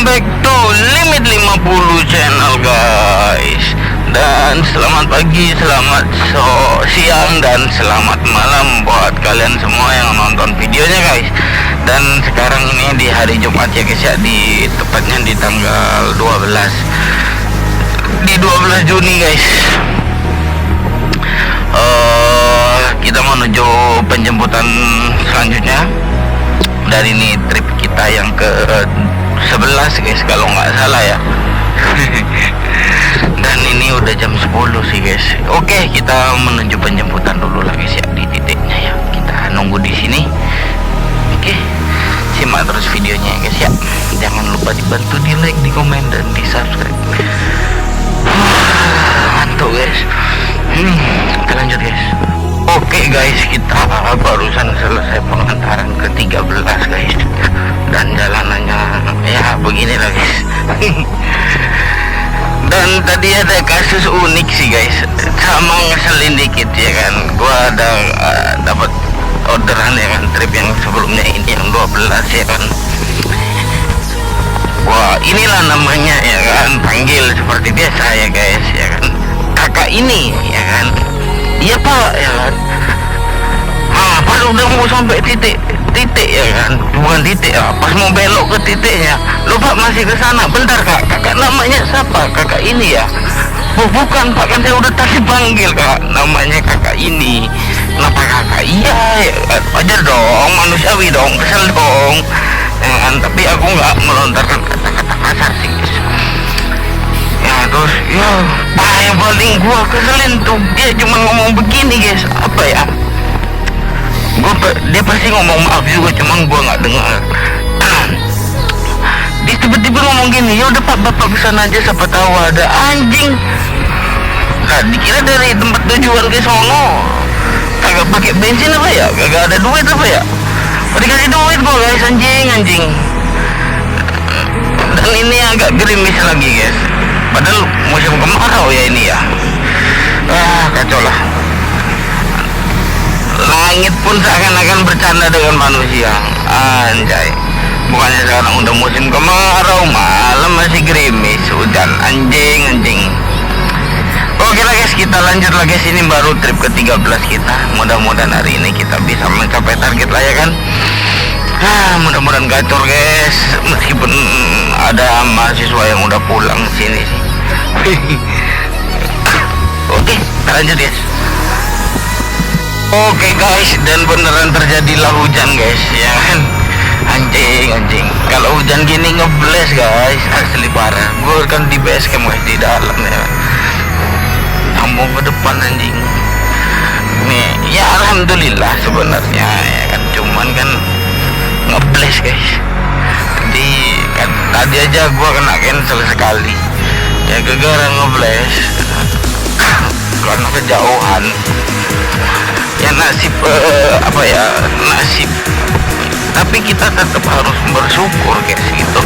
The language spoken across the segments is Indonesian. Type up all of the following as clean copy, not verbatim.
back to Limit 50 channel guys. Dan selamat pagi, selamat siang, dan selamat malam buat kalian semua yang nonton videonya guys. Dan sekarang ini di hari Jumat ya guys ya, tepatnya di tanggal 12 Juni guys. Kita menuju penjemputan selanjutnya dari ini trip kita yang ke 11 guys kalau nggak salah ya. Dan ini udah jam 10 sih guys. Oke, kita menuju penjemputan dulu lah guys ya, di titiknya ya. Kita nunggu di sini. Oke, simak terus videonya ya guys ya. Jangan lupa dibantu di like, di komen, dan di subscribe. Mantul guys. Kita lanjut guys. Oke guys, kita barusan selesai pengantaran ke 13 guys. Dan jalanannya ya beginilah guys. Dan tadi ada kasus unik sih guys, sama ngeselin dikit ya kan. Gua ada dapat orderan ya kan, trip yang sebelumnya ini yang 12 ya kan. Wah, inilah namanya ya kan, panggil seperti biasa ya guys ya kan. Kakak ini ya kan, iya pak ya kan. Pas udah mau sampai titik ya kan, bukan titik ya, pas mau belok ke titiknya, lo pak masih ke sana, bentar kak, kakak namanya siapa? Kakak ini ya? Oh bukan pak, kan saya udah tadi panggil kak, namanya kakak ini. Kenapa kakak? Iya ya kan, wajar dong, manusiawi dong, kesel dong ya kan. Tapi aku nggak melontarkan kata-kata kasar sih guys. Ya terus ya pak, yang paling gua keselin tuh dia cuma ngomong begini guys, apa ya, dia pasti ngomong maaf juga, cuman gua nggak dengar. Dia tiba-tiba ngomong gini, ya udah pak, bapak kesana aja, siapa tahu ada anjing. Nah, dikira dari tempat tujuan ke sono kagak pakai bensin apa ya, kagak ada duit apa ya, dikasih duit gua guys, anjing. Dan ini agak gerimis lagi guys, padahal musim kemarau ya ini ya. Kacau lah. Langit pun seakan-akan bercanda dengan manusia, anjay. Bukannya sekarang udah musim kemarau, malam masih gerimis, hujan, anjing. Oke lah guys, kita lanjut lagi. Ini baru trip ke 13 kita. Mudah-mudahan hari ini kita bisa mencapai target lah ya kan. Mudah-mudahan gacor guys, meskipun ada mahasiswa yang udah pulang sini sih. Oke, kita lanjut guys. Oke guys, dan beneran terjadilah hujan guys ya kan. Anjing. Kalau hujan gini ngebles guys, asli parah. Gue kan di base camp guys, di dalam ya kan. Sambung ke depan anjing. Nih, ya alhamdulillah sebenarnya ya kan. Cuman kan ngebles guys. Jadi kan tadi aja gue kena cancel sekali. Ya gara-gara ngebles. Karena kejauhan. Ya nasib nasib, tapi kita tetap harus bersyukur guys gitu.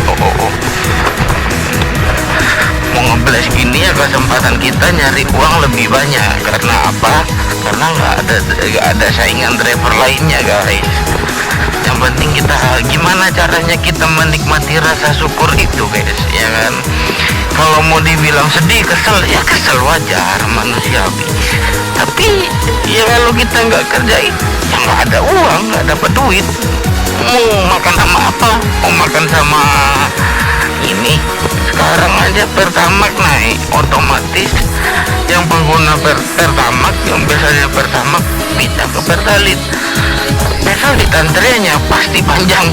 Mau ngebles gini ya, kesempatan kita nyari uang lebih banyak. Karena apa? Karena nggak ada saingan driver lainnya guys. Yang penting kita gimana caranya kita menikmati rasa syukur itu guys ya kan. Kalau mau dibilang sedih, kesel, ya kesel, wajar, manusiawi. Tapi ya kalau kita nggak kerjain, ya nggak ada uang, nggak dapat duit. Mau makan sama apa? Mau makan sama ini. Sekarang aja Pertamax naik, otomatis yang pengguna Pertamax yang biasanya Pertamax pindah ke Pertalite. Pertalite antriannya pasti panjang.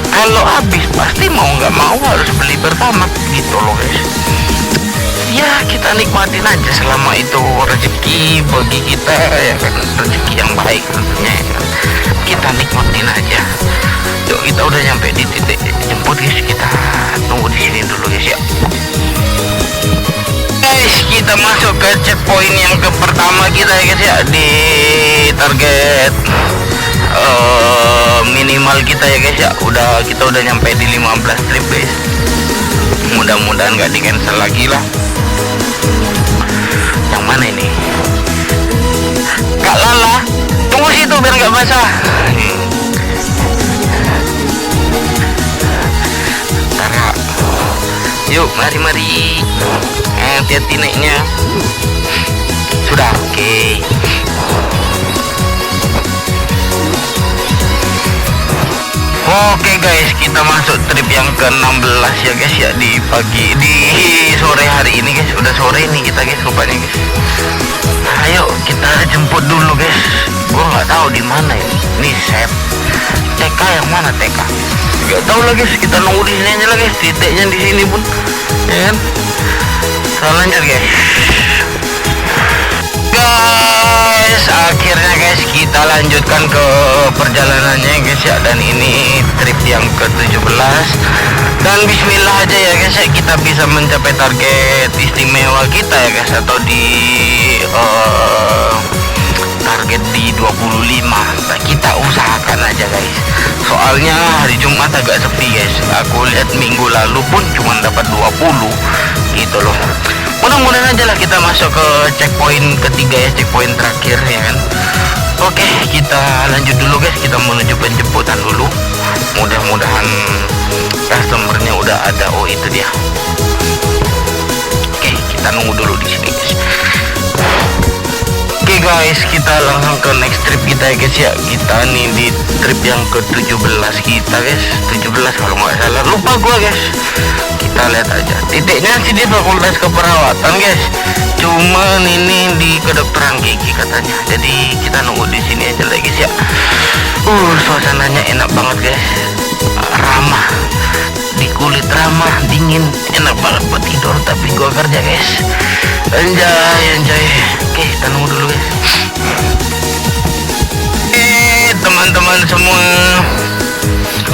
Kalau habis pasti mau nggak mau harus beli Pertamax gitu loh guys. Ya kita nikmatin aja selama itu rezeki bagi kita ya kan, rezeki yang baik tentunya ya kan. Kita nikmatin aja. Yuk, kita udah nyampe di titik jemput guys, kita tunggu di sini dulu guys ya. Guys, kita masuk ke checkpoint yang ke pertama kita ya guys ya, di target minimal kita ya guys ya. Kita udah nyampe di 15 trip guys. Mudah-mudahan gak di cancel lagi lah. Yang mana ini? Kak Lala, tunggu situ biar gak basah. Tara Yuk, mari. Hati-hati naiknya. Sudah, oke. Oke guys, kita masuk trip yang ke-16 ya guys ya, di sore hari ini guys. Udah sore nih kita guys rupanya guys. Ayo kita jemput dulu guys. Gua nggak tahu di mana ini. Nih set. TK yang mana TK? Gak tahu lah guys. Kita nunggu di sini aja lah guys. Titiknya di sini pun, ya kan? Kita lanjut guys. Akhirnya guys kita lanjutkan ke perjalanannya guys ya, dan ini trip yang ke-17 dan bismillah aja ya guys ya, kita bisa mencapai target istimewa kita ya guys, atau di target di 25. Nah, kita usahakan aja guys, soalnya hari Jumat agak sepi guys. Aku lihat minggu lalu pun cuma dapat 20 gitu loh. Mudah-mudahan aja lah kita masuk ke checkpoint ketiga ya, checkpoint terakhir ya kan. Oke, kita lanjut dulu guys, kita menuju penjemputan dulu. Mudah-mudahan customernya udah ada. Oh itu dia. Oke, kita nunggu dulu di sini guys. Oke guys, kita langsung ke next trip kita ya guys ya. Kita nih di trip yang ke-17 kita guys. 17 kalau nggak salah, lupa gua guys. Kita lihat aja titiknya sih di Fakultas Keperawatan guys, cuman ini di kedokteran gigi katanya. Jadi kita nunggu di sini aja lah guys ya. Suasananya enak banget guys, ramah di kulit, ramah, dingin, enak banget buat tidur. Tapi gua kerja guys, anjay. Oke, kita nunggu dulu guys. Teman-teman semua,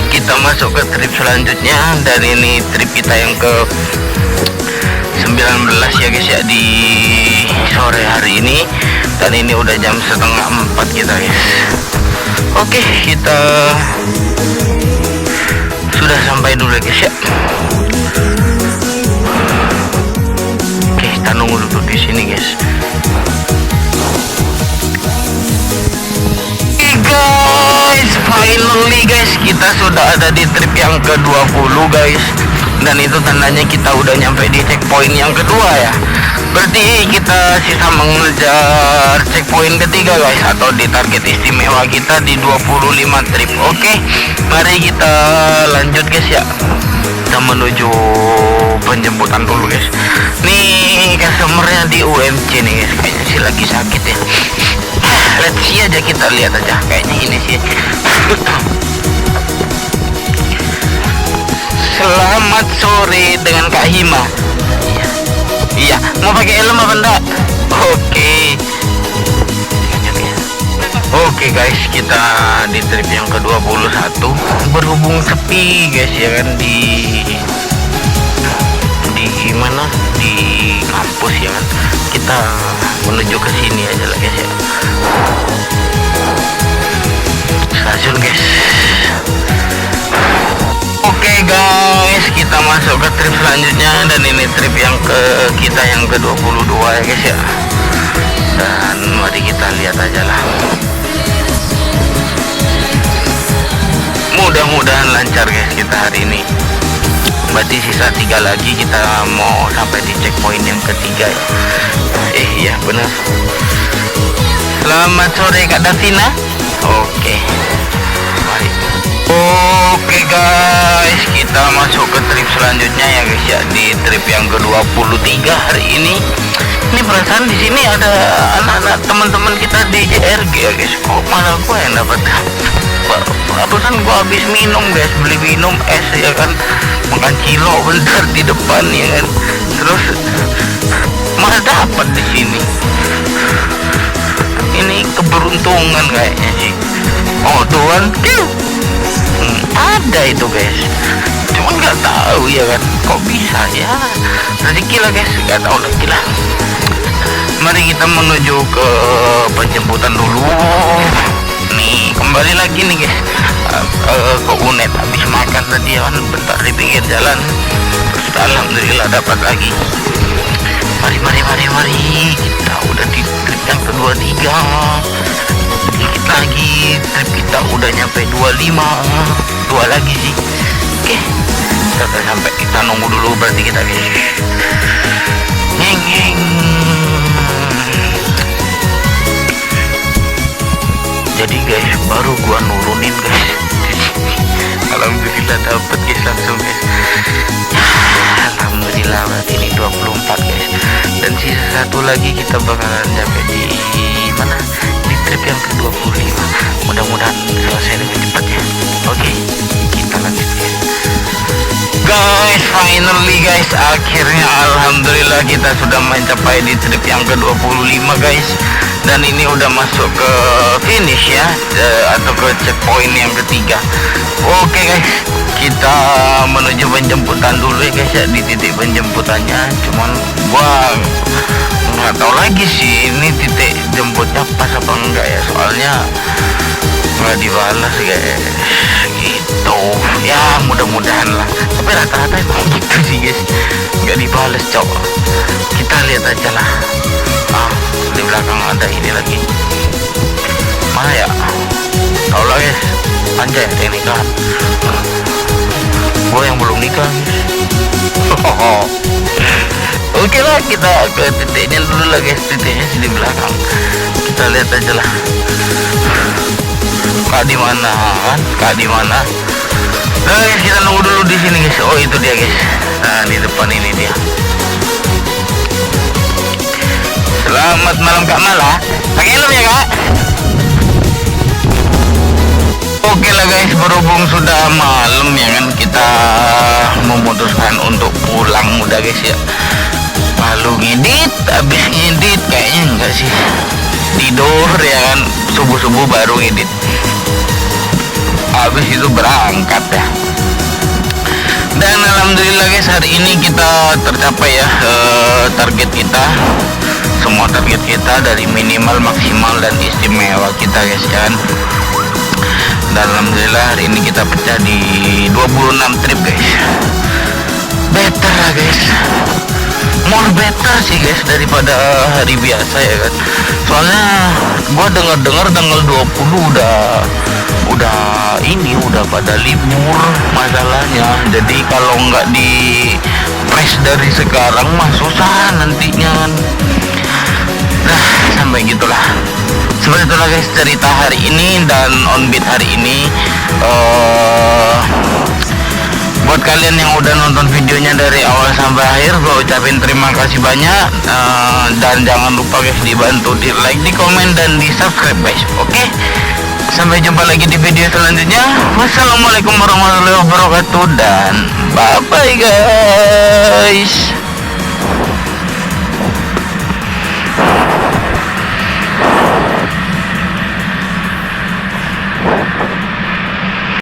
kita masuk ke trip selanjutnya, dan ini trip kita yang ke 19 ya guys ya, di sore hari ini, dan ini udah jam 3:30 kita guys. Oke, kita sudah sampai dulu guys ya. Oke, kita nunggu dulu di sini guys. Finally guys, kita sudah ada di trip yang ke-20 guys, dan itu tandanya kita udah nyampe di checkpoint yang kedua ya. Berarti kita sisa mengejar checkpoint ketiga guys, atau di target istimewa kita di 25 trip. Oke, mari kita lanjut guys ya. Kita menuju penjemputan dulu guys. Nih customernya di UMC nih guys, kayaknya sih lagi sakit ya. Let's see aja, kita lihat aja, kayaknya ini sih. Selamat sore dengan Kak Hima. Iya, mau pakai helm apa enggak? Oke guys, kita di trip yang ke-21. Berhubung sepi guys ya kan, di mana, di kampus ya kan, kita menuju ke sini aja lah guys ya, stasiun guys. Oke guys, kita masuk ke trip selanjutnya, dan ini trip yang kita yang ke-22 ya guys ya. Dan mari kita lihat aja lah, mudah-mudahan lancar guys kita hari ini. Berarti sisa 3 lagi, kita mau sampai di checkpoint yang ketiga ya. Iya benar. Selamat sore Kak Davina. Oke, mari. Oke guys, kita masuk ke trip selanjutnya ya guys ya, di trip yang ke-23 hari ini. Ini perasaan di sini ada anak-anak teman-teman kita di JRG ya guys. Kok malah gue yang dapat? Barusan gue habis minum guys, beli minum es ya kan, makan cilok bentar di depan ya kan, terus malah dapat di sini. Ini keberuntungan kayaknya sih. Oh tuan, ada itu guys, cuma nggak tahu ya kan, kok bisa ya, rezeki lah guys, nggak tahu lagi lah. Mari kita menuju ke penjemputan dulu. Nih kembali lagi nih guys, ke UNED. Habis makan tadi ya kan, bentar di pinggir jalan, terus alhamdulillah dapat lagi. Mari, kita udah di trip yang ke-23, dikit lagi trip kita udah nyampe 25, 2 lagi sih. Oke, sampai kita nunggu dulu berarti kita guys. Ngeng. Jadi guys, baru gua nurunin guys. Alhamdulillah dapat guys, langsung guys. Alhamdulillah, berarti ini 24 guys. Dan sisa satu lagi kita bakalan sampai di mana? Di trip yang ke-25. Mudah-mudahan selesai dengan cepat ya. Oke, kita lanjut guys. Finally guys, akhirnya alhamdulillah kita sudah mencapai di trip yang ke-25 guys. Dan ini udah masuk ke finish ya, atau ke checkpoint yang ketiga. Oke guys, kita menuju penjemputan dulu ya guys ya, di titik penjemputannya. Cuman gua nggak tahu lagi sih ini titik jemputnya pas apa enggak ya, soalnya nggak dibalas guys gitu ya. Mudah-mudahan lah, tapi rata-rata emang gitu sih guys, nggak dibalas cowok. Kita lihat aja lah. Di belakang ada ini lagi, mana ya, tau lah guys, anjay ada yang nikah. Gue yang belum nikah guys. Oke lah, kita ke titiknya dulu lah guys. Titiknya sih di belakang, kita lihat aja lah. Kak di mana kan? Kak di mana? Nah guys, kita nunggu dulu di sini guys. Oh itu dia guys. Nah di depan ini dia. Selamat malam Kak Mala. Pakai helm ya Kak. Oke lah guys, berhubung sudah malam ya kan, kita memutuskan untuk pulang udah guys ya. Lalu ngedit, habis ngedit kayaknya enggak sih, tidur ya kan, subuh-subuh baru ngedit. Habis itu berangkat ya. Dan alhamdulillah guys, hari ini kita tercapai ya target kita. Semua target kita dari minimal, maksimal, dan istimewa kita guys kan. Dan alhamdulillah hari ini kita pecah di 26 trip guys. Better lah guys, more better sih guys daripada hari biasa ya kan. Soalnya gua dengar tanggal 20 udah pada libur masalahnya. Jadi kalau nggak di press dari sekarang mah susah nantinya kan. Nah sampai gitulah, seperti itulah guys cerita hari ini dan onbeat hari ini. Buat kalian yang udah nonton videonya dari awal sampai akhir, gue ucapin terima kasih banyak. Dan jangan lupa guys dibantu di like, di komen, dan di subscribe guys. Oke, sampai jumpa lagi di video selanjutnya. Wassalamualaikum warahmatullahi wabarakatuh, dan bye bye guys.